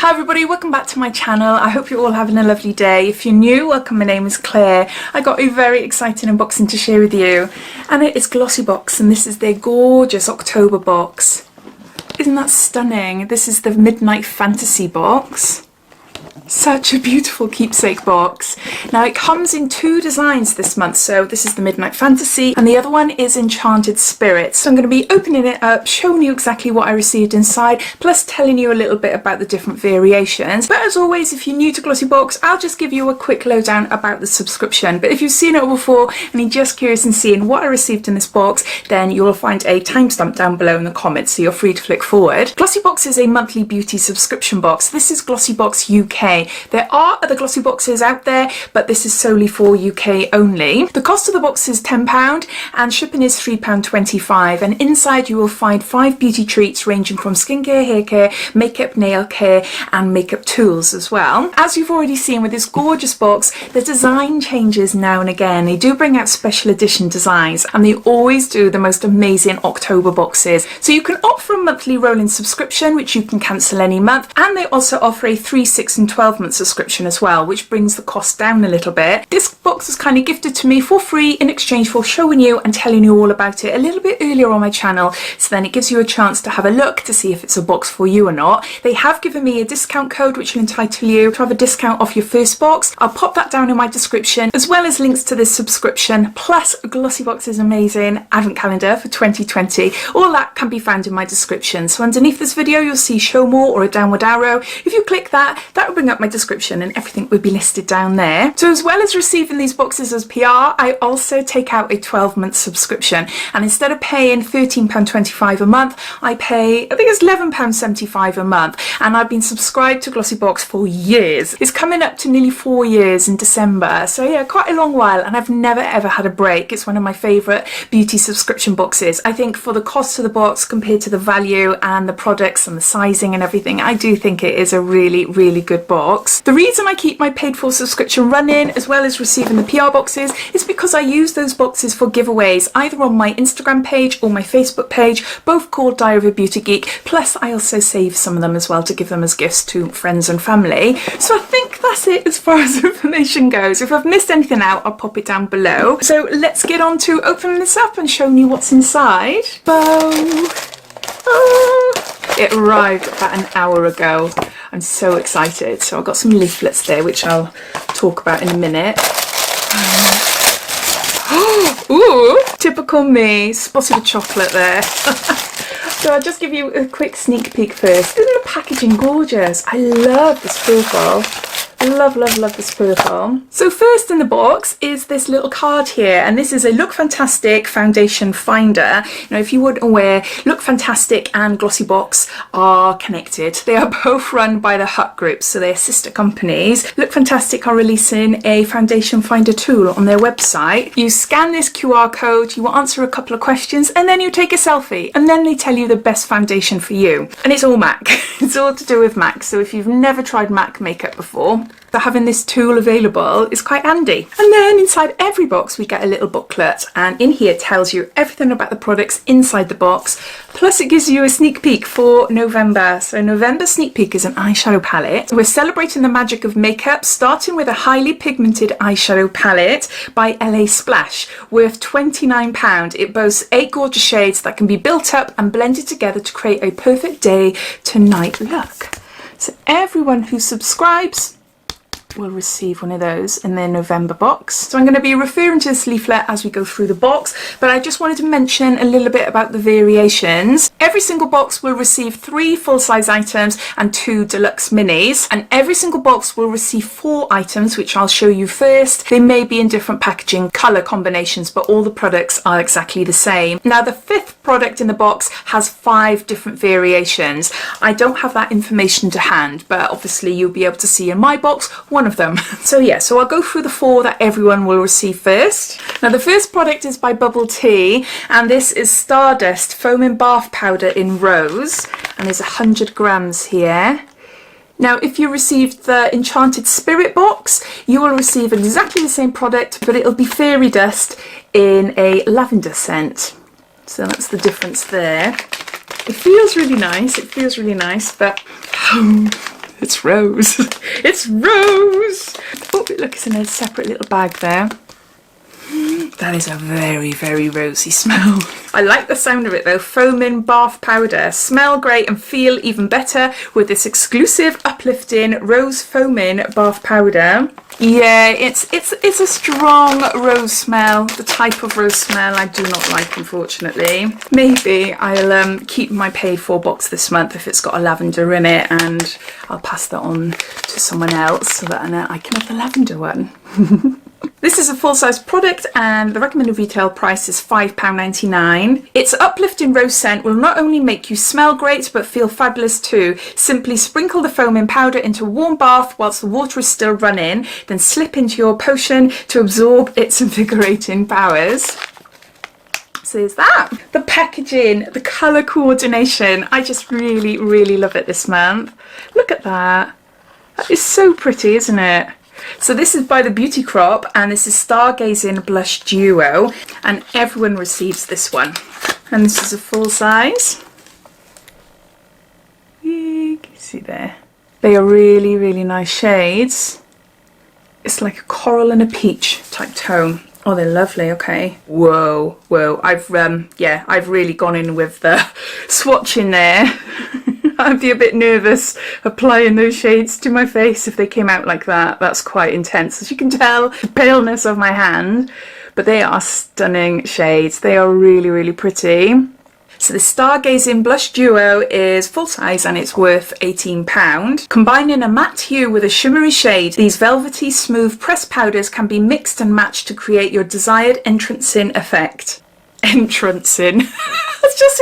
Hi everybody, welcome back to my channel. I hope you're all having a lovely day. If you're new, welcome, my name is Claire. I got a very exciting unboxing to share with you, and it is Glossybox, and this is their gorgeous October box. Isn't that stunning? This is the Midnight Fantasy box. Such a beautiful keepsake box. Now it comes in two designs this month, so this is the Midnight Fantasy and the other one is Enchanted Spirit. So I'm going to be opening it up, showing you exactly what I received inside, plus telling you a little bit about the different variations. But as always, if you're new to Glossybox, I'll just give you a quick lowdown about the subscription. But if you've seen it all before and you're just curious in seeing what I received in this box, then you'll find a timestamp down below in the comments, so you're free to flick forward. Glossybox is a monthly beauty subscription box. This is Glossybox UK. There are other glossy boxes out there, but this is solely for UK only. The cost of the box is £10 and shipping is £3.25, and inside you will find 5 beauty treats ranging from skincare, hair care, makeup, nail care and makeup tools as well. As you've already seen with this gorgeous box, the design changes now and again. They do bring out special edition designs and they always do the most amazing October boxes. So you can opt for a monthly rolling subscription, which you can cancel any month, and they also offer a 3, 6 and 12-month subscription as well, which brings the cost down a little bit. This box was kind of gifted to me for free in exchange for showing you and telling you all about it a little bit earlier on my channel, so then it gives you a chance to have a look to see if it's a box for you or not. They have given me a discount code which will entitle you to have a discount off your first box. I'll pop that down in my description, as well as links to this subscription, plus Glossybox's amazing advent calendar for 2020. All that can be found in my description. So underneath this video you'll see show more or a downward arrow. If you click that, that will bring up my description and everything would be listed down there. So as well as receiving these boxes as PR, I also take out a 12-month subscription, and instead of paying £13.25 a month, I pay, I think it's £11.75 a month, and I've been subscribed to Glossybox for years. It's coming up to nearly 4 years in December, so yeah, quite a long while, and I've never ever had a break. It's one of my favourite beauty subscription boxes. I think for the cost of the box compared to the value and the products and the sizing and everything, I do think it is a really, really good box. The reason I keep my paid for subscription running, as well as receiving the PR boxes, is because I use those boxes for giveaways, either on my Instagram page or my Facebook page, both called Diaryofabeautygeek. Plus I also save some of them as well to give them as gifts to friends and family. So I think that's it as far as information goes. If I've missed anything out, I'll pop it down below. So let's get on to opening this up and showing you what's inside. It arrived about an hour ago. I'm so excited. So I've got some leaflets there, which I'll talk about in a minute. Ooh, typical me, spotted a chocolate there. So I'll just give you a quick sneak peek first. Isn't the packaging gorgeous? I love this purple. Love, love, love this purple. So first in the box is this little card here, and this is a Look Fantastic foundation finder. Now, if you weren't aware, Look Fantastic and Glossybox are connected. They are both run by the Hut Group, so they're sister companies. Look Fantastic are releasing a foundation finder tool on their website. You scan this QR code, you will answer a couple of questions, and then you take a selfie, and then they tell you the best foundation for you. And it's all MAC. It's all to do with MAC. So if you've never tried MAC makeup before, so having this tool available is quite handy. And then inside every box we get a little booklet, and in here it tells you everything about the products inside the box, plus it gives you a sneak peek for November. So November sneak peek is an eyeshadow palette. We're celebrating the magic of makeup, starting with a highly pigmented eyeshadow palette by LA Splash, worth £29. It boasts 8 gorgeous shades that can be built up and blended together to create a perfect day to night look. So everyone who subscribes will receive one of those in their November box. So I'm going to be referring to this leaflet as we go through the box, but I just wanted to mention a little bit about the variations. Every single box will receive 3 full-size items and 2 deluxe minis, and every single box will receive 4 items, which I'll show you first. They may be in different packaging colour combinations, but all the products are exactly the same. Now the 5th product in the box has 5 different variations. I don't have that information to hand, but obviously you'll be able to see in my box one of them. So yeah, so I'll go through the 4 that everyone will receive first. Now the first product is by Bubble Tea, and this is Stardust Foaming Bath Powder in Rose, and there's 100 grams here. Now if you received the Enchanted Spirit box, you will receive exactly the same product, but it'll be fairy dust in a lavender scent. So that's the difference there. It feels really nice, but It's rose. It's rose. Oh, look, it's in a separate little bag there. That is a very, very rosy smell. I like the sound of it though. Foaming bath powder. Smell great and feel even better with this exclusive uplifting rose foaming bath powder. Yeah, it's a strong rose smell. The type of rose smell I do not like, unfortunately. Maybe I'll keep my paid for box this month if it's got a lavender in it, and I'll pass that on to someone else so that I can have the lavender one. This is a full-size product and the recommended retail price is £5.99. Its uplifting rose scent will not only make you smell great but feel fabulous too. Simply sprinkle the foaming powder into a warm bath whilst the water is still running, then slip into your potion to absorb its invigorating powers. So there's that. The packaging, the colour coordination, I just really, really love it this month. Look at that. That is so pretty, isn't it? So this is by the Beauty Crop and this is Stargazing Blush Duo, and everyone receives this one. And this is a full size. You can see there. They are really, really nice shades. It's like a coral and a peach type tone. Oh, they're lovely. Okay. Whoa, whoa. I've really gone in with the swatching there. I'd be a bit nervous applying those shades to my face if they came out like that. That's quite intense. As you can tell, the paleness of my hand, but they are stunning shades. They are really, really pretty. So the Stargazing Blush Duo is full size and it's worth £18. Combining a matte hue with a shimmery shade, these velvety smooth pressed powders can be mixed and matched to create your desired entrancing effect. Entrancing. It's just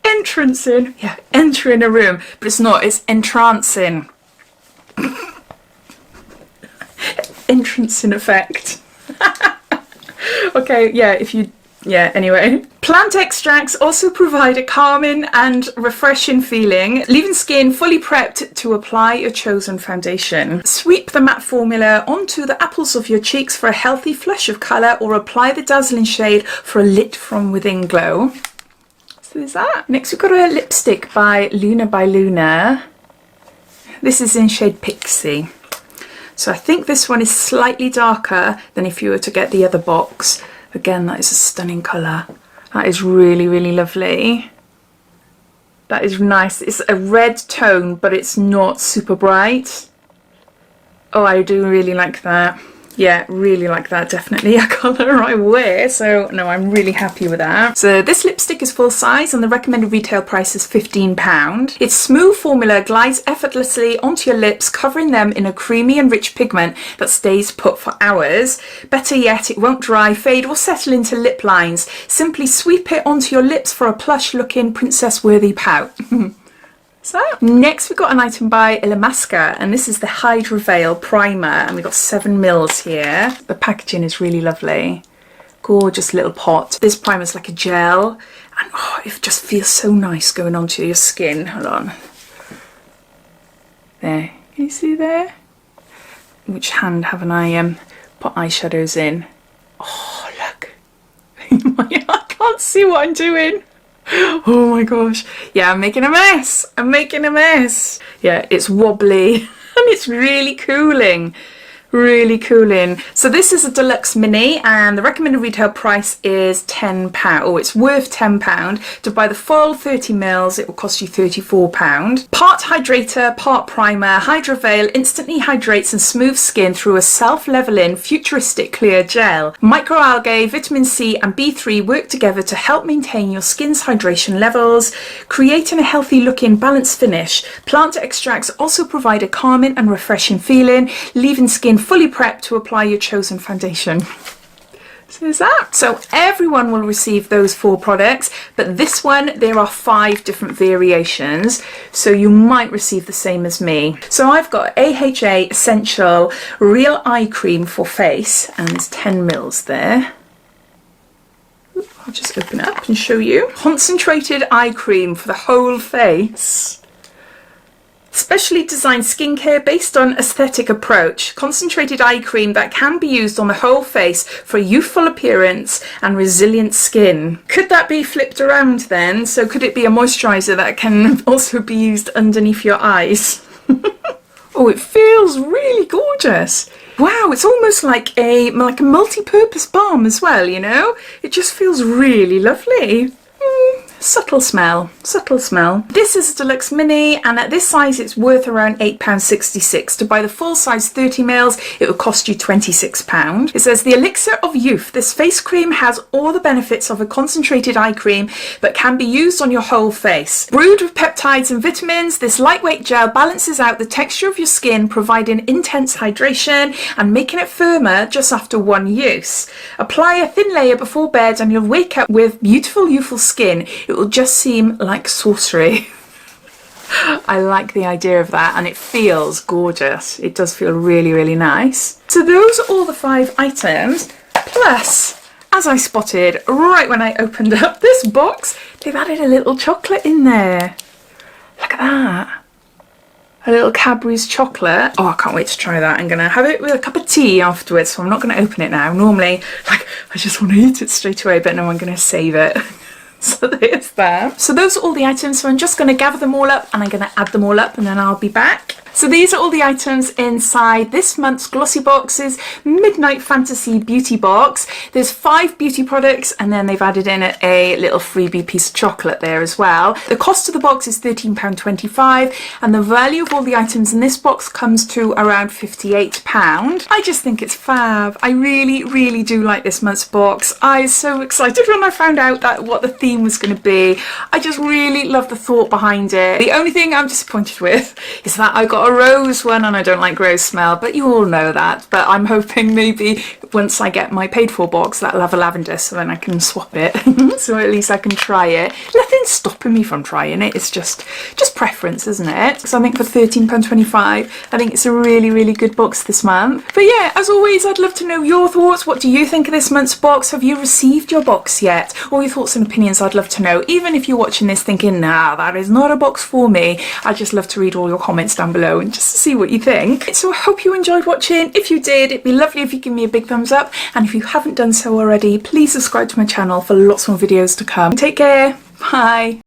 entrancing. Yeah, entering a room, but it's not, it's entrancing. Entrancing effect. Okay, yeah, anyway. Plant extracts also provide a calming and refreshing feeling, leaving skin fully prepped to apply your chosen foundation. Sweep the matte formula onto the apples of your cheeks for a healthy flush of colour, or apply the dazzling shade for a lit from within glow. So there's that. Next we've got a lipstick by Luna. This is in shade Pixie. So I think this one is slightly darker than if you were to get the other box. Again, that is a stunning colour. That is really, really lovely. That is nice. It's a red tone, but it's not super bright. Oh, I do really like that. Yeah, really like that. Definitely a colour I wear, so no, I'm really happy with that. So this lipstick is full size and the recommended retail price is £15. Its smooth formula glides effortlessly onto your lips, covering them in a creamy and rich pigment that stays put for hours. Better yet, it won't dry, fade or settle into lip lines. Simply sweep it onto your lips for a plush looking princess worthy pout. So next we've got an item by Illamasqua, and this is the Hyderavale Primer, and we've got 7ml here. The packaging is really lovely. Gorgeous little pot. This primer is like a gel, and oh, it just feels so nice going onto your skin. Hold on. There, can you see there? Which hand haven't I put eyeshadows in? Oh, look. I can't see what I'm doing. Oh my gosh. Yeah, I'm making a mess. I'm making a mess. Yeah, it's wobbly and it's really cooling. Really cooling. So this is a deluxe mini and the recommended retail price is £10. Oh, it's worth £10. To buy the full 30ml, it will cost you £34. Part hydrator, part primer, Hyderavale instantly hydrates and smooths skin through a self-leveling, futuristic clear gel. Microalgae, vitamin C and B3 work together to help maintain your skin's hydration levels, creating a healthy looking balanced finish. Plant extracts also provide a calming and refreshing feeling, leaving skin fully prepped to apply your chosen foundation. So there's that. So everyone will receive those 4 products, but this one there are 5 different variations, so you might receive the same as me. So I've got AHA Essential Real Eye Cream for face, and there's 10ml there. I'll just open it up and show you. Concentrated eye cream for the whole face. Specially designed skincare based on aesthetic approach. Concentrated eye cream that can be used on the whole face for a youthful appearance and resilient skin. Could that be flipped around then? So could it be a moisturiser that can also be used underneath your eyes? Oh, it feels really gorgeous. Wow, it's almost like a multi-purpose balm as well, you know? It just feels really lovely. Subtle smell, subtle smell. This is a deluxe mini, and at this size it's worth around £8.66. To buy the full size 30ml, it would cost you £26. It says the Elixir of Youth. This face cream has all the benefits of a concentrated eye cream, but can be used on your whole face. Brewed with peptides and vitamins, this lightweight gel balances out the texture of your skin, providing intense hydration and making it firmer just after one use. Apply a thin layer before bed and you'll wake up with beautiful, youthful skin. It will just seem like sorcery. I like the idea of that, and it feels gorgeous. It does feel really, really nice. So those are all the 5 items, plus, as I spotted right when I opened up this box, they've added a little chocolate in there. Look at that. A little Cadbury's chocolate. Oh, I can't wait to try that. I'm going to have it with a cup of tea afterwards, so I'm not going to open it now. Normally, I just want to eat it straight away, but no, I'm going to save it. So there's that. So those are all the items, so I'm just going to gather them all up and I'm going to add them all up and then I'll be back. So these are all the items inside this month's Glossybox's Midnight Fantasy Beauty Box. There's 5 beauty products and then they've added in a little freebie piece of chocolate there as well. The cost of the box is £13.25 and the value of all the items in this box comes to around £58. I just think it's fab. I really, really do like this month's box. I was so excited when I found out that what the theme was going to be. I just really love the thought behind it. The only thing I'm disappointed with is that I got a rose one and I don't like rose smell, but you all know that. But I'm hoping maybe once I get my paid for box that'll have a lavender, so then I can swap it. So at least I can try it. Nothing's stopping me from trying it. It's just preference, isn't it? So I think for £13.25 I think it's a really, really good box this month. But yeah, as always, I'd love to know your thoughts. What do you think of this month's box? Have you received your box yet? All your thoughts and opinions I'd love to know. Even if you're watching this thinking, nah, that is not a box for me, I'd just love to read all your comments down below and just see what you think. So I hope you enjoyed watching. If you did, it'd be lovely if you give me a big thumbs up, and if you haven't done so already, please subscribe to my channel for lots more videos to come. Take care. Bye.